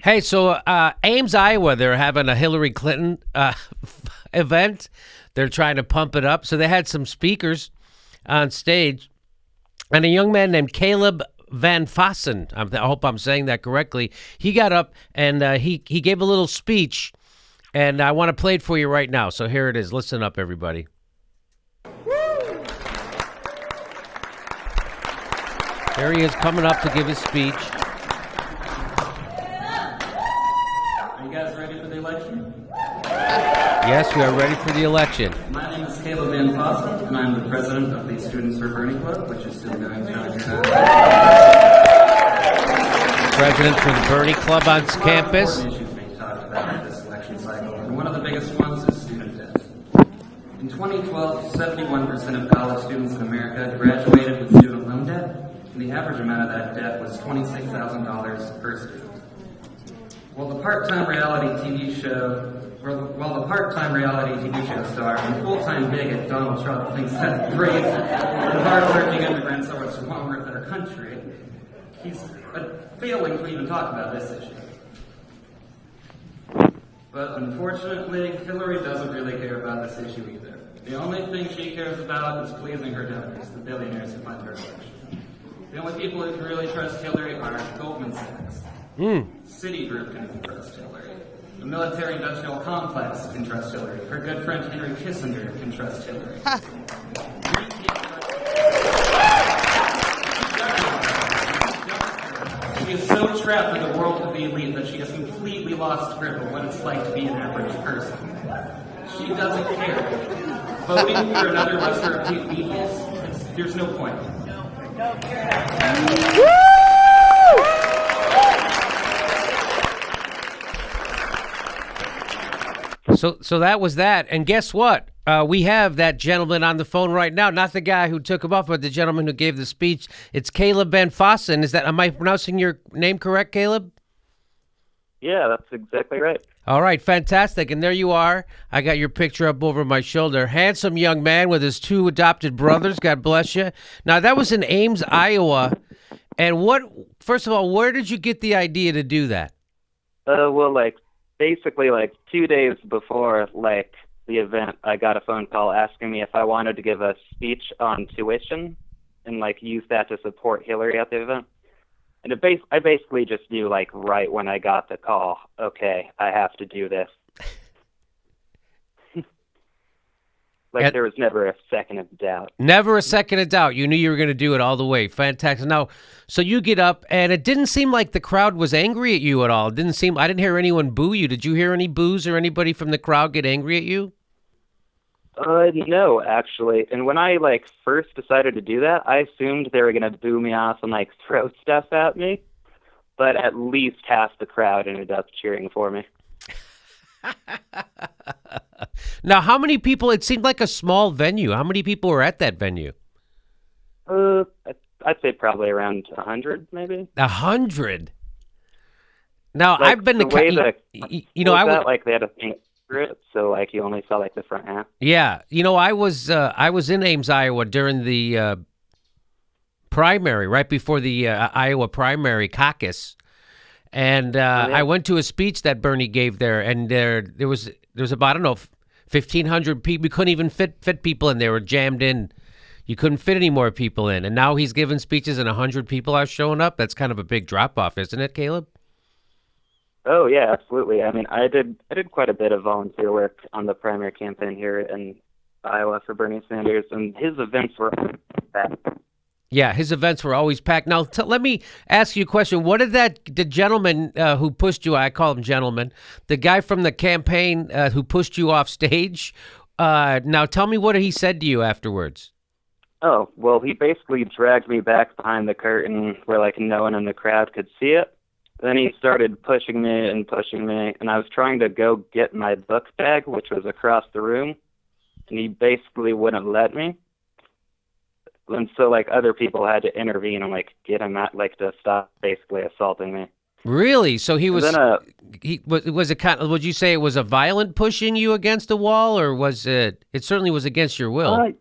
Hey, so Ames, Iowa, they're having a Hillary Clinton event. They're trying to pump it up. So they had some speakers on stage, and a young man named Kaleb Vanfosson, I hope I'm saying that correctly, he got up and he gave a little speech, and I want to play it for you right now. So here it is. Listen up, everybody. There he is coming up to give his speech. Are you guys ready for the election? Yes, we are ready for the election. My name is Kaleb Vanfosson, and I'm the president of the Students for Bernie Club, which is still going strong here now. President for the Bernie Club on campus. Important issues being talked about in this election cycle, and one of the biggest ones is student debt. In 2012, 71% of college students in America graduated with student loan debt, and the average amount of that debt was $26,000 per student. While the part-time reality TV show star and full-time bigot Donald Trump thinks that brave and hard-working immigrants are what's wrong with our country, he's failing to even talk about this issue. But unfortunately, Hilary doesn't really care about this issue either. The only thing she cares about is pleasing her donors, the billionaires who fund her election. The only people who can really trust Hilary are Goldman Sachs. Citigroup can trust Hilary. The military-industrial complex can trust Hilary. Her good friend Henry Kissinger can trust Hilary. She is so trapped in the world of the elite that she has completely lost grip of what it's like to be an average person. She doesn't care. Voting for another lesser of two evils, there's no point. So that was that. And guess what? We have that gentleman on the phone right now. Not the guy who took him off, but the gentleman who gave the speech. It's Kaleb Vanfosson. Am I pronouncing your name correct, Kaleb? Yeah, that's exactly right. All right, fantastic. And there you are. I got your picture up over my shoulder. Handsome young man with his two adopted brothers. God bless you. Now, that was in Ames, Iowa. And first of all, where did you get the idea to do that? Basically, 2 days before, the event, I got a phone call asking me if I wanted to give a speech on tuition and, use that to support Hillary at the event. And I basically just knew, right when I got the call, okay, I have to do this. There was never a second of doubt. Never a second of doubt. You knew you were going to do it all the way. Fantastic. Now, so you get up, and it didn't seem like the crowd was angry at you at all. I didn't hear anyone boo you. Did you hear any boos or anybody from the crowd get angry at you? No, actually. And when I, first decided to do that, I assumed they were going to boo me off and, throw stuff at me. But at least half the crowd ended up cheering for me. Now, how many people? It seemed like a small venue. How many people were at that venue? I'd say probably around 100, maybe. 100. Now, I've been to they had a thing for it, so you only saw the front half. Yeah, I was in Ames, Iowa during the primary, right before the Iowa primary caucus. And I went to a speech that Bernie gave there, and there was about, I don't know, 1,500 people. We couldn't even fit people in. They were jammed in. You couldn't fit any more people in. And now he's giving speeches and 100 people are showing up. That's kind of a big drop-off, isn't it, Kaleb? Oh, yeah, absolutely. I mean, I did quite a bit of volunteer work on the primary campaign here in Iowa for Bernie Sanders, and his events were that. Yeah, his events were always packed. Now, let me ask you a question. What did the gentleman who pushed you, I call him gentleman, the guy from the campaign who pushed you off stage, now tell me what he said to you afterwards. Oh, well, he basically dragged me back behind the curtain where, no one in the crowd could see it. Then he started pushing me, and I was trying to go get my book bag, which was across the room, and he basically wouldn't let me. And so, other people had to intervene and, get him out, to stop basically assaulting me. Really? So he was, was it kind of, would you say it was a violent pushing you against the wall, or was it certainly was against your will?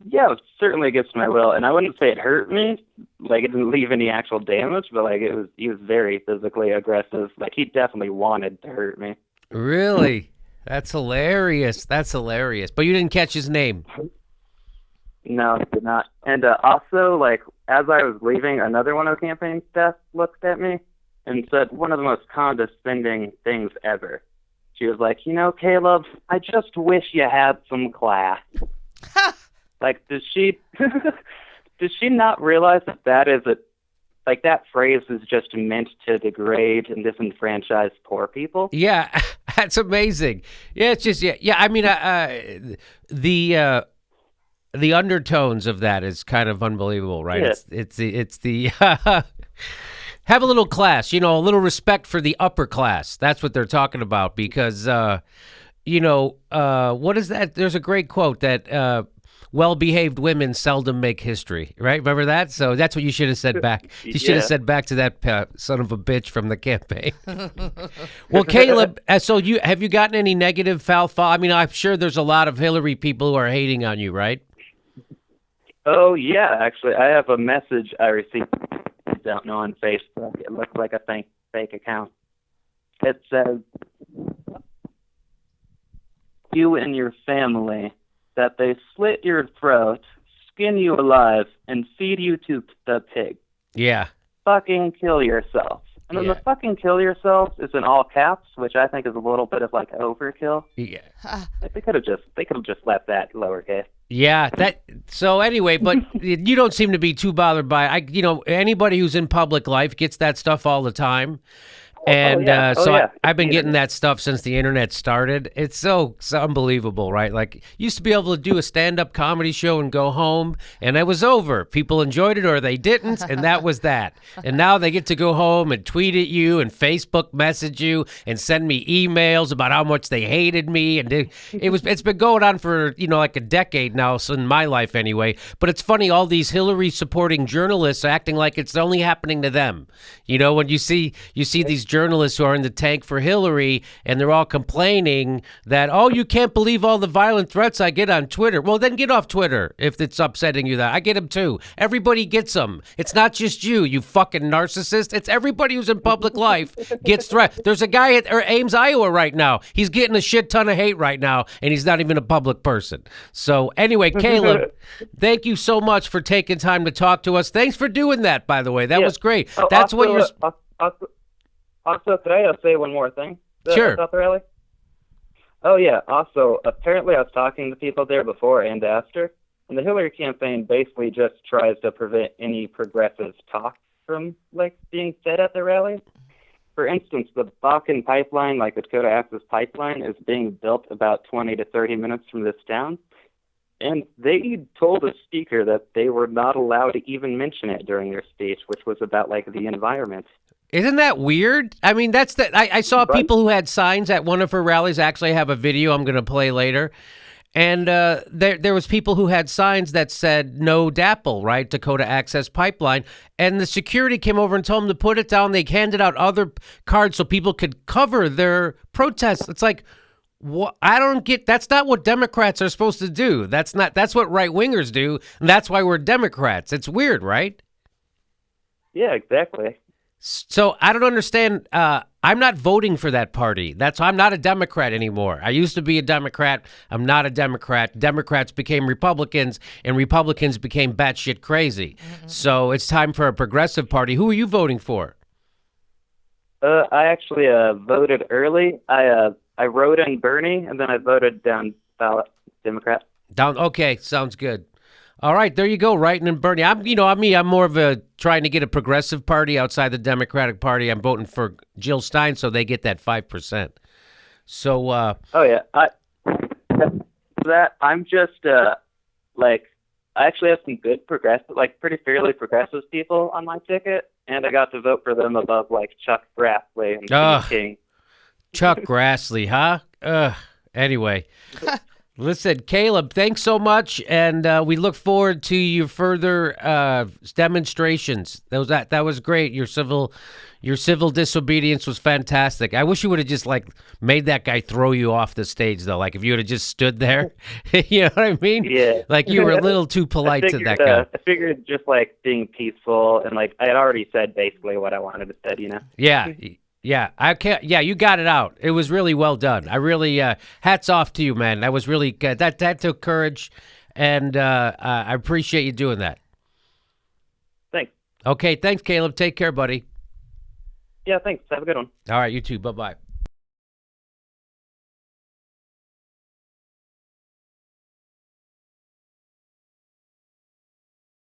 Yeah, it was certainly against my will, and I wouldn't say it hurt me. Like, it didn't leave any actual damage, but like he was very physically aggressive. Like, he definitely wanted to hurt me. Really? That's hilarious. That's hilarious. But you didn't catch his name. No, I did not. And also, like, as I was leaving, another one of the campaign staff looked at me and said one of the most condescending things ever. She was like, Caleb, I just wish you had some class. Like, does she not realize that is that phrase is just meant to degrade and disenfranchise poor people? Yeah, that's amazing. Yeah, it's just yeah. I mean, the undertones of that is kind of unbelievable, right? Yeah. It's the have a little class, a little respect for the upper class. That's what they're talking about because what is that? There's a great quote that well-behaved women seldom make history, right? Remember that? So that's what you should have said back. You should have said back to that son of a bitch from the campaign. Well, Caleb, so have you gotten any negative foul? I mean, I'm sure there's a lot of Hilary people who are hating on you, right? Oh, yeah, actually. I have a message I received down on Facebook. It looks like a fake account. It says, you and your family, that they slit your throat, skin you alive, and feed you to the pig. Yeah. Fucking kill yourself. And then the fucking kill yourself is in all caps, which I think is a little bit of like overkill. Yeah. They could have just left that lowercase. Yeah, so anyway, but you don't seem to be too bothered by it. Anybody who's in public life gets that stuff all the time. And I've been getting that stuff since the internet started. It's so unbelievable, right? Like, used to be able to do a stand-up comedy show and go home, and it was over. People enjoyed it or they didn't, and that was that. And now they get to go home and tweet at you and Facebook message you and send me emails about how much they hated me. And it's been going on for, like a decade now, so in my life anyway. But it's funny, all these Hillary-supporting journalists acting like it's only happening to them. When you see these journalists who are in the tank for Hilary, and they're all complaining that, you can't believe all the violent threats I get on Twitter. Well, then get off Twitter if it's upsetting you that. I get them too. Everybody gets them. It's not just you fucking narcissist. It's everybody who's in public life gets threat. There's a guy at Ames, Iowa right now. He's getting a shit ton of hate right now, and he's not even a public person. So anyway, Caleb, thank you so much for taking time to talk to us. Thanks for doing that, by the way. That was great. That's also, what you're... Also, could I say one more thing? Sure. About the rally? Oh, yeah. Also, apparently I was talking to people there before and after, and the Hillary campaign basically just tries to prevent any progressive talk from, being said at the rally. For instance, the Balkan pipeline, the Dakota Access Pipeline, is being built about 20 to 30 minutes from this town, and they told the speaker that they were not allowed to even mention it during their speech, which was about, the environment. Isn't that weird? I mean, I saw people who had signs at one of her rallies. Actually, I have a video I'm going to play later. And there was people who had signs that said no DAPL, right? Dakota Access Pipeline. And the security came over and told them to put it down. They handed out other cards so people could cover their protests. It's like, what? I don't get, that's not what Democrats are supposed to do. That's what right-wingers do. And that's why we're Democrats. It's weird, right? Yeah, exactly. So I don't understand. I'm not voting for that party. I'm not a Democrat anymore. I used to be a Democrat. I'm not a Democrat. Democrats became Republicans, and Republicans became batshit crazy. Mm-hmm. So it's time for a progressive party. Who are you voting for? I actually voted early. I wrote in Bernie, and then I voted down ballot Democrat. Okay, sounds good. All right, there you go, writing in Bernie. I'm more of a trying to get a progressive party outside the Democratic Party. I'm voting for Jill Stein so they get that 5%. So, I'm just I actually have some good progressive, pretty fairly progressive people on my ticket, and I got to vote for them above Chuck Grassley and Steve King. Chuck Grassley, huh? Anyway. Listen, Kaleb, thanks so much, and we look forward to your further demonstrations. That was great. Your civil disobedience was fantastic. I wish you would have just like made that guy throw you off the stage, though. Like if you would have just stood there, you know what I mean? Yeah. Like you were a little too polite to that guy. I figured just like being peaceful and like I had already said basically what I wanted to say, you know. Yeah. Yeah, I can't. Yeah, you got it out. It was really well done. I really hats off to you, man. That was really good. That took courage, and I appreciate you doing that. Thanks. Okay, thanks, Kaleb. Take care, buddy. Yeah, thanks. Have a good one. All right, you too. Bye-bye.